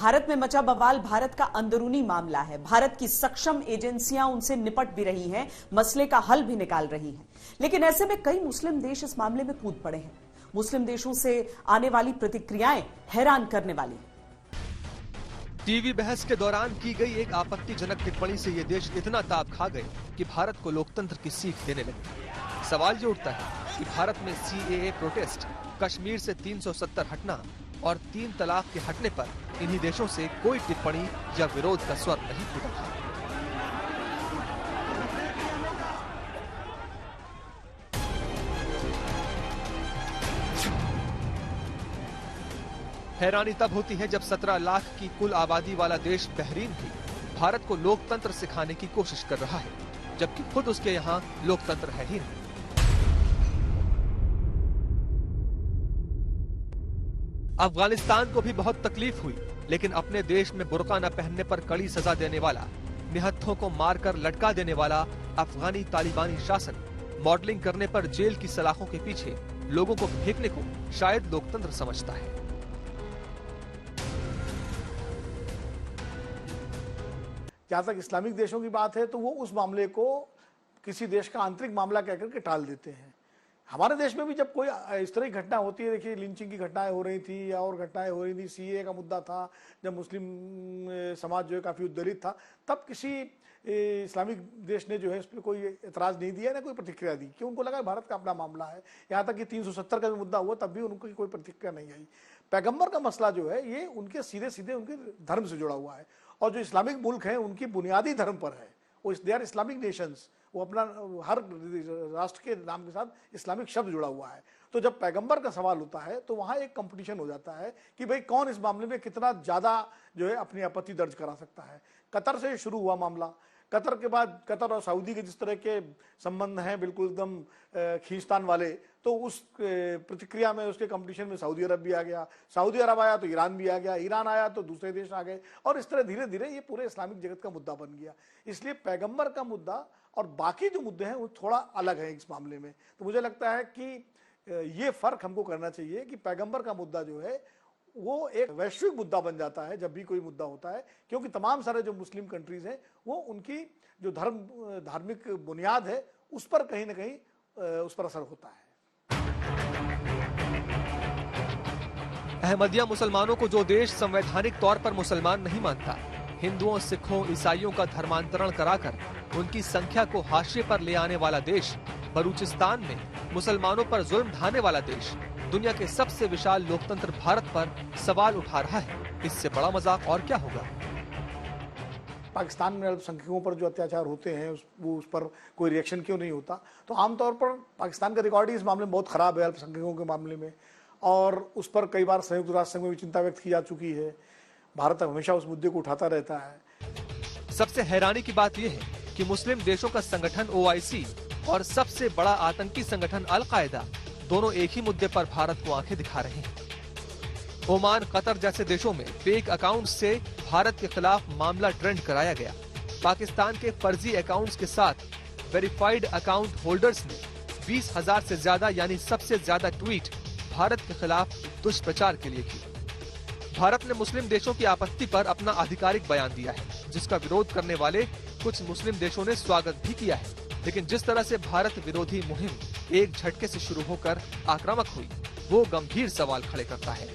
भारत में मचा बवाल भारत का अंदरूनी मामला है। भारत की सक्षम एजेंसियां उनसे निपट भी रही हैं, मसले का हल भी निकाल रही हैं। लेकिन ऐसे में कई मुस्लिम देश इस मामले में कूद पड़े हैं। मुस्लिम देशों से आने वाली प्रतिक्रियाएं हैरान करने वाली हैं। टीवी बहस के दौरान की गई एक आपत्तिजनक टिप्पणी से ये देश इतना ताप खा गए कि भारत को लोकतंत्र की सीख देने लगे। सवाल ये उठता है कि भारत में CAA प्रोटेस्ट, कश्मीर से 370 हटना और 3 तलाक के हटने पर इन्हीं देशों से कोई टिप्पणी या विरोध का स्वर नहीं फूटा था। हैरानी तब होती है जब 17 लाख की कुल आबादी वाला देश बहरीन भी भारत को लोकतंत्र सिखाने की कोशिश कर रहा है, जबकि खुद उसके यहाँ लोकतंत्र है ही नहीं। अफगानिस्तान को भी बहुत तकलीफ हुई, लेकिन अपने देश में बुर्का न पहनने पर कड़ी सजा देने वाला, निहत्थों को मारकर लटका देने वाला अफगानी तालिबानी शासन मॉडलिंग करने पर जेल की सलाखों के पीछे लोगों को फेंकने को शायद लोकतंत्र समझता है। जहां तक इस्लामिक देशों की बात है तो वो उस मामले को किसी देश का आंतरिक मामला कहकर के टाल देते हैं। हमारे देश में भी जब कोई इस तरह की घटना होती है, देखिए लिंचिंग की घटनाएं हो रही थी या और घटनाएं हो रही थी, CAA का मुद्दा था, जब मुस्लिम समाज जो है काफ़ी उद्दलित था, तब किसी इस्लामिक देश ने जो है इस पर कोई एतराज़ नहीं दिया, ना कोई प्रतिक्रिया दी, क्यों उनको लगा भारत का अपना मामला है। यहाँ तक कि 370 का भी मुद्दा हुआ तब भी उनको कोई प्रतिक्रिया नहीं आई। पैगम्बर का मसला जो है ये उनके सीधे सीधे उनके धर्म से जुड़ा हुआ है, और जो इस्लामिक मुल्क हैं उनकी बुनियादी धर्म पर है, वो दे आर इस्लामिक नेशंस, वो अपना हर राष्ट्र के नाम के साथ इस्लामिक शब्द जुड़ा हुआ है। तो जब पैगंबर का सवाल होता है तो वहाँ एक कंपटीशन हो जाता है कि भाई कौन इस मामले में कितना ज़्यादा जो है अपनी आपत्ति दर्ज करा सकता है। कतर से शुरू हुआ मामला, कतर के बाद कतर और सऊदी के जिस तरह के संबंध हैं बिल्कुल एकदम खींचतान वाले, तो उस प्रतिक्रिया में उसके कंपटीशन में सऊदी अरब भी आ गया, सऊदी अरब आया तो ईरान भी आ गया, ईरान आया तो दूसरे देश आ गए, और इस तरह धीरे धीरे ये पूरे इस्लामिक जगत का मुद्दा बन गया। इसलिए पैगंबर का मुद्दा और बाकी जो मुद्दे हैं वो थोड़ा अलग है इस मामले में। तो मुझे लगता है कि ये फर्क हमको करना चाहिए कि पैगंबर का मुद्दा जो है वो एक वैश्विक मुद्दा बन जाता है जब भी कोई मुद्दा होता है, क्योंकि तमाम सारे जो मुस्लिम कंट्रीज हैं वो उनकी जो धार्मिक बुनियाद है उस पर कहीं ना कहीं उस पर असर होता है। अहमदिया मुसलमानों को जो देश संवैधानिक तौर पर मुसलमान नहीं मानता, हिंदुओं, सिखों, ईसाइयों का धर्मांतरण कराकर उनकी संख्या को हाशिए पर ले आने वाला देश, बलूचिस्तान में मुसलमानों पर जुल्म ढाने वाला देश, दुनिया के सबसे विशाल लोकतंत्र भारत पर सवाल उठा रहा है। इससे बड़ा मजाक और क्या होगा। पाकिस्तान में अल्पसंख्यकों पर जो अत्याचार होते हैं उस पर कोई रिएक्शन क्यों नहीं होता? तो आमतौर पर पाकिस्तान का रिकॉर्ड ही इस मामले में बहुत खराब है अल्पसंख्यकों के मामले में, और उस पर कई बार संयुक्त राष्ट्र संघ में भी चिंता व्यक्त की जा चुकी है। भारत हमेशा उस मुद्दे को उठाता रहता है। सबसे हैरानी की बात यह है कि मुस्लिम देशों का संगठन OIC और सबसे बड़ा आतंकी संगठन अल-कायदा दोनों एक ही मुद्दे पर भारत को आंखें दिखा रहे हैं। ओमान, कतर जैसे देशों में फेक अकाउंट्स से भारत के खिलाफ मामला ट्रेंड कराया गया। पाकिस्तान के फर्जी अकाउंट्स के साथ वेरीफाइड अकाउंट होल्डर्स ने 20,000 से ज्यादा यानी सबसे ज्यादा ट्वीट भारत के खिलाफ दुष्प्रचार के लिए की। भारत ने मुस्लिम देशों की आपत्ति पर अपना आधिकारिक बयान दिया है, जिसका विरोध करने वाले कुछ मुस्लिम देशों ने स्वागत भी किया है। लेकिन जिस तरह से भारत विरोधी मुहिम एक झटके से शुरू होकर आक्रामक हुई, वो गंभीर सवाल खड़े करता है।